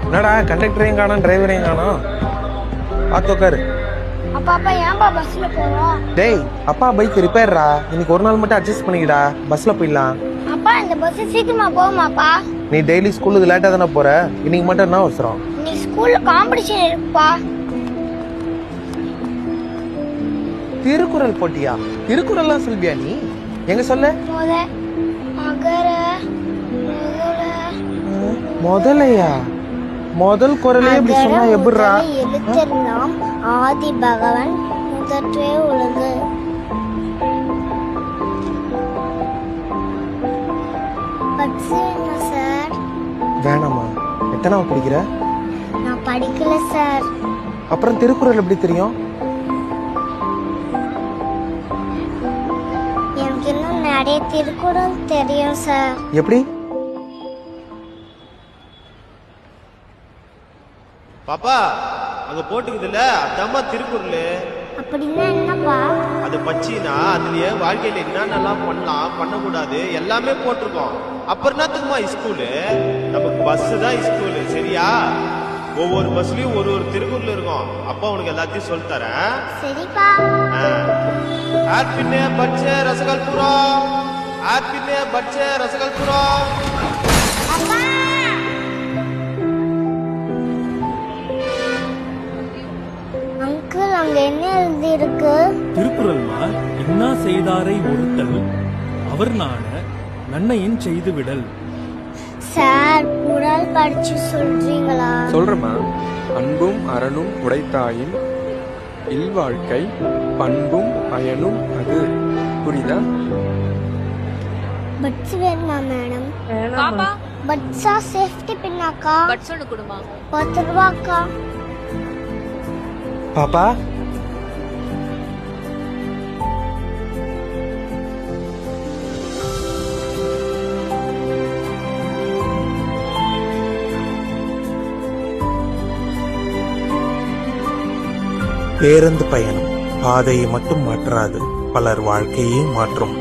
என்னடா கண்டக்டரையும் காணோம் டிரைவரையும் காணோம். பார்த்து உட்காரு. அப்பா ஏன்பா பஸ்ல போறோம்? டேய் அப்பா பைக் ரிப்பேர்ரா, இன்னைக்கு ஒரு நாள் மட்டும் அட்ஜஸ்ட் பண்ணிக்கிடா, பஸ்ல போயிடலாம். அப்பா இந்த பஸ் சீக்கிரமா போகுமாப்பா? நீ டெய்லி ஸ்கூலுக்கு லேட்டா தானே போற, இன்னைக்கு மட்டும் என்ன அவசரம்? நீ ஸ்கூல்ல காம்படிஷன் இருக்குப்பா. திருக்குறள் போட்டியா? திருக்குறள்லாம் சொல்வியா நீ? எங்க சொல்ல. முதலையா? முதல் குரலே இப்படி சொன்னா எப்படிரா? எழுத்தெல்லாம் ஆதி பகவன் முதற்றே உலகு. சார் வேணாமா? எத்தனாவது படிக்கிற? நான் படிக்கல சார். அப்புறம் திருக்குறள் எப்படி தெரியும்? எனக்கு இன்னும் நிறைய திருக்குறள் தெரியும் சார். எப்படி? பாப்பா அங்க போட்டுக்குதுல்ல அதாம்மா திருக்குறள். அப்படின்னா என்னப்பா? அது பச்சினா அதுலயே வாழ்க்கையில என்னென்னலாம் பண்ணலாம் பண்ணக்கூடாது எல்லாமே போட்டிருக்கோம். அப்புறம் என்னத்துக்குமா ஸ்கூலு? நமக்கு பஸ் தான் ஸ்கூலு, சரியா? ஒவ்வொரு பஸ்லயும் ஒரு ஒரு திருக்குறள் இருக்கும். அப்பா உனக்கு எல்லாத்தையும் சொல்லி தரேன். சரிப்பா. ஆப்பின்னே பச்சை ரசகல்புரம், ஆப்பின்னே பச்சை ரசகல்புரம். அங்கிள் அங்க என்ன எழுதி இருக்கு? திருக்குறள்மா, இன்னா செய்தாரை ஒருத்தல் அவர் நாண நன்மையின் செய்து விடல். சார் குறள் படிச்சு சொல்றீங்களா? சொல்றமா. அன்பும் அறனும் உடைத்தாயின் இல்வாழ்க்கை பண்பும் பயனும் அது. புரியுதா? பட்ஸ் வேணுமா மேடம்? பாப்பா பட்ஸா சேஃப்டி பின்னாக்கா? பட்ஸ் ஒன்று கொடுமா. 10 ரூபாக்கா? பாப்பா பேருந்து பயணம் பாதையை மட்டும் மாற்றாது, பலர் வாழ்க்கையை மாற்றும்.